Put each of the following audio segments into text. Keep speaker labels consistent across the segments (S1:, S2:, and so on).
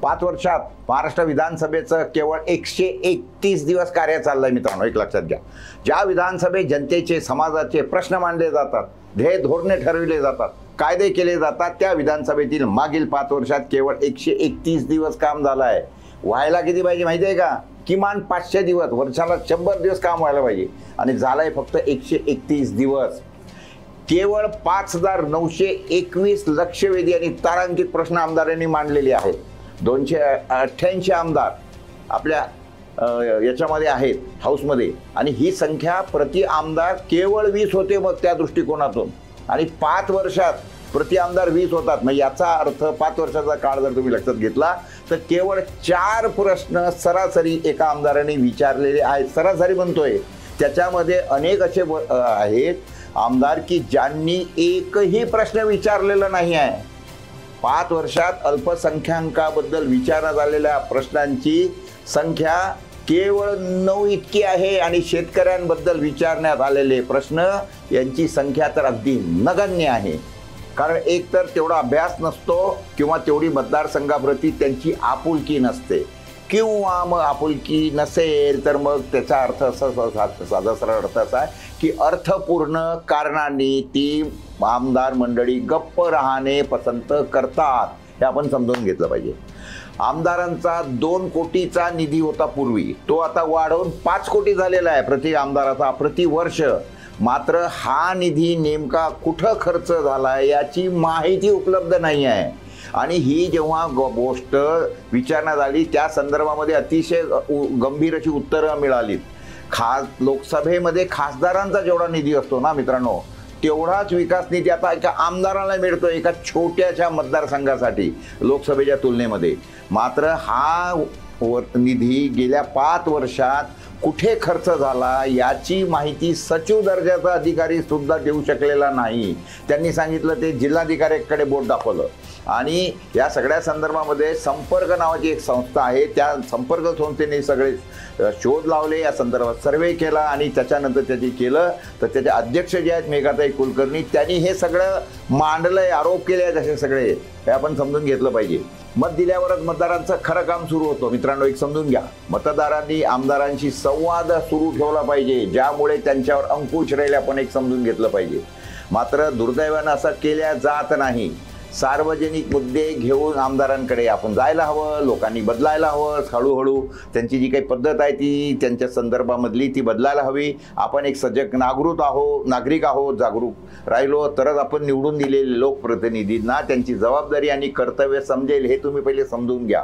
S1: 5 वर्षात महाराष्ट्र विधानसभेचं केवळ 131 दिवस कार्य चाललंय मित्रांनो, एक लक्षात घ्या. ज्या विधानसभेत जनतेचे समाजाचे प्रश्न मांडले जातात, ध्येय धोरणे ठरविले जातात, कायदे केले जातात, त्या विधानसभेतील मागील 5 वर्षात केवळ 131 दिवस काम झालं आहे. व्हायला किती पाहिजे माहिती आहे का? किमान 500 दिवस, वर्षाला 100 दिवस काम व्हायला पाहिजे आणि झालंय फक्त 131 दिवस. केवळ 5,921 लक्षवेधी आणि तारांकित प्रश्न आमदारांनी मांडलेले आहेत. 288 आमदार आपल्या याच्यामध्ये आहेत हाऊसमध्ये आणि ही संख्या प्रति आमदार केवळ 20 होते मग त्या दृष्टिकोनातून, आणि 5 वर्षात प्रति आमदार 20 होतात. मग याचा अर्थ 5 वर्षाचा काळ जर तुम्ही लक्षात घेतला तर केवळ 4 प्रश्न सरासरी एका आमदाराने विचारलेले आहेत. सरासरी म्हणतोय, त्याच्यामध्ये अनेक असे आहेत आमदार की ज्यांनी एकही प्रश्न विचारलेला नाही आहे. 5 वर्षात अल्पसंख्याकाबद्दल विचारण्यात आलेल्या प्रश्नांची संख्या केवळ 9 इतकी आहे आणि शेतकऱ्यांबद्दल विचारण्यात आलेले प्रश्न यांची संख्या तर अगदी नगण्य आहे. कारण एक तर तेवढा अभ्यास नसतो किंवा तेवढी मतदारसंघाप्रती त्यांची आपुलकी नसते, किंवा मग आपुलकी नसेल तर मग त्याचा अर्थ साधा सरळ अर्थ असा आहे की अर्थपूर्ण कारणांनी ती आमदार मंडळी गप्प राहणे पसंत करतात. हे आपण समजून घेतलं पाहिजे. आमदारांचा 2 कोटीचा निधी होता पूर्वी, तो आता वाढवून 5 कोटी झालेला आहे प्रति आमदाराचा प्रतिवर्ष. मात्र हा निधी नेमका कुठं खर्च झाला याची माहिती उपलब्ध नाही आहे. आणि ही जेव्हा गोष्ट विचारण्यात आली त्या संदर्भामध्ये अतिशय गंभीर अशी उत्तरं मिळालीत. लोकसभेमध्ये खासदारांचा जेवढा निधी असतो ना मित्रांनो, तेवढाच विकास निधी आता एका आमदाराला मिळतो एका छोट्याशा मतदारसंघासाठी लोकसभेच्या तुलनेमध्ये. मात्र हा निधी गेल्या 5 वर्षात कुठे खर्च झाला याची माहिती सचिव दर्जाचा अधिकारी सुद्धा देऊ शकलेला नाही. त्यांनी सांगितलं ते जिल्हाधिकाऱ्याकडे बोट दाखवलं. आणि या सगळ्या संदर्भामध्ये संपर्क नावाची एक संस्था आहे, त्या संपर्क संस्थेने सगळे शोध लावले, या संदर्भात सर्वे केला आणि त्याच्यानंतर त्याची केलं तर त्याचे अध्यक्ष जे आहेत मेघाताई कुलकर्णी, त्यांनी हे सगळं मांडलंय, आरोप केले आहेत असे सगळे. हे आपण समजून घेतलं पाहिजे. मत दिल्यावरच मतदारांचं खरं काम सुरू होतं मित्रांनो, एक समजून घ्या. मतदारांनी आमदारांशी संवाद सुरू ठेवला पाहिजे, ज्यामुळे त्यांच्यावर अंकुश राहील, आपण एक समजून घेतलं पाहिजे. मात्र दुर्दैवानं असं केल्या जात नाही. सार्वजनिक मुद्दे घेऊन आमदारांकडे आपण जायला हवं, लोकांनी बदलायला हवं. हळूहळू त्यांची जी काही पद्धत आहे ती त्यांच्या संदर्भामधली ती बदलायला हवी. आपण एक सजग नागरिक आहोत, जागरूक राहिलो तरच आपण निवडून दिलेले लोकप्रतिनिधींना त्यांची जबाबदारी आणि कर्तव्य समजेल, हे तुम्ही पहिले समजून घ्या.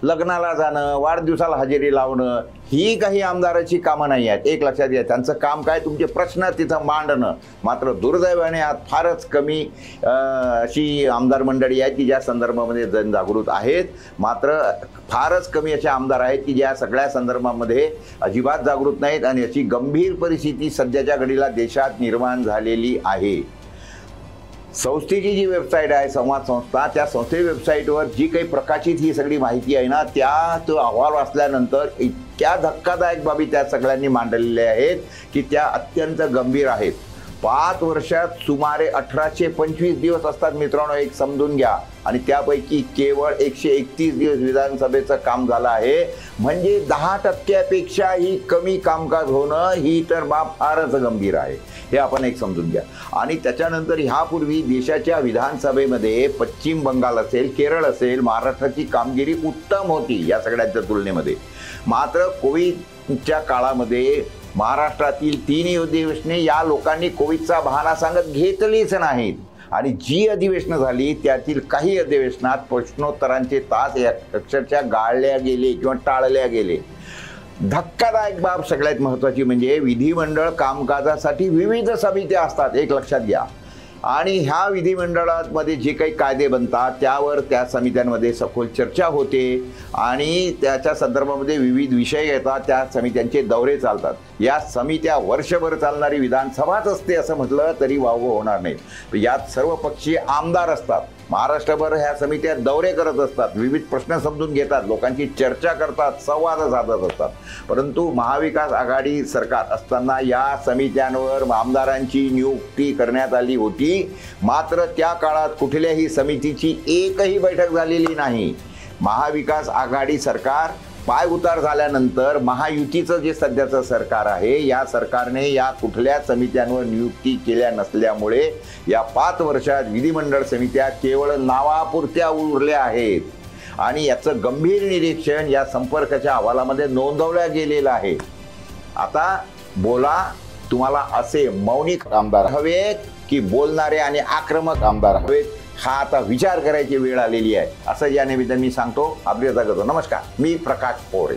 S1: लग्नाला जाणं, वाढदिवसाला हजेरी लावणं ही काही आमदाराची कामं नाही आहेत, एक लक्षात घ्या. त्यांचं काम काय, तुमचे प्रश्न तिथं मांडणं. मात्र दुर्दैवाने आज फारच कमी अशी आमदार मंडळी आहेत की ज्या संदर्भामध्ये जनजागृत आहेत. मात्र फारच कमी असे आमदार आहेत की ज्या सगळ्या संदर्भामध्ये अजिबात जागृत नाहीत आणि अशी गंभीर परिस्थिती सध्याच्या घडीला देशात निर्माण झालेली आहे. संस्थेची जी वेबसाईट आहे संवाद संस्था, त्या संस्थे वेबसाईटवर जी काही प्रकाशित ही सगळी माहिती आहे ना, तो अहवाल वाचल्यानंतर इतक्या धक्कादायक बाबी त्या सगळ्यांनी मांडलेल्या आहेत की त्या अत्यंत गंभीर आहेत. 5 वर्षात सुमारे 1825 दिवस असतात मित्रांनो, एक समजून घ्या. आणि त्यापैकी केवळ 131 दिवस विधानसभेचं काम झालं आहे. म्हणजे 10%पेक्षाही कमी कामकाज होणं ही तर बाब फारच गंभीर आहे, हे आपण एक समजून घ्या. आणि त्याच्यानंतर ह्यापूर्वी देशाच्या विधानसभेमध्ये पश्चिम बंगाल असेल, केरळ असेल, महाराष्ट्राची कामगिरी उत्तम होती या सगळ्यांच्या तुलनेमध्ये. मात्र कोविडच्या काळामध्ये महाराष्ट्रातील 3 अधिवेशने या लोकांनी कोविडचा बहाणा सांगत घेतलीच नाहीत. आणि जी अधिवेशनं झाली त्यातील काही अधिवेशनात प्रश्नोत्तरांचे तास अक्षरशः गाळल्या गेले किंवा टाळल्या गेले. धक्कादायक बाब सगळ्यात महत्त्वाची म्हणजे विधिमंडळ कामकाजासाठी विविध समित्या असतात, एक लक्षात घ्या. आणि ह्या विधिमंडळामध्ये जे काही कायदे बनतात त्यावर त्या समित्यांमध्ये सखोल चर्चा होते आणि त्याच्या संदर्भामध्ये विविध विषय येतात, त्या समित्यांचे दौरे चालतात. या समित्या वर्षभर चालणारी विधानसभाच असते असं म्हटलं तरी वावगं होणार नाही. यात सर्व पक्षीय आमदार असतात, महाराष्ट्रभर ह्या समित्या दौरे करत असतात, विविध प्रश्न समजून घेतात, लोकांची चर्चा करतात, संवाद साधत असतात. परंतु महाविकास आघाडी सरकार असताना या समित्यांवर आमदारांची नियुक्ती करण्यात आली होती. मात्र त्या काळात कुठल्याही समितीची एकही बैठक झालेली नाही. महाविकास आघाडी सरकार पाय उतार झाल्यानंतर महायुतीचं जे सध्याचं सरकार आहे, या सरकारने या कुठल्या समित्यांवर नियुक्ती केल्या नसल्यामुळे या 5 वर्षात विधिमंडळ समित्या केवळ नावापुरत्या उरल्या आहेत आणि याचं गंभीर निरीक्षण या संपर्काच्या अहवालामध्ये नोंदवल्या गेलेलं आहे. आता बोला, तुम्हाला असे मौनिक आमदार हवेत की बोलणारे आणि आक्रमक आमदार हवेत, हा आता विचार करायची वेळ आलेली आहे, असं या निमित्ताने मी सांगतो. आपली रजा करतो. नमस्कार, मी प्रकाश पोरे.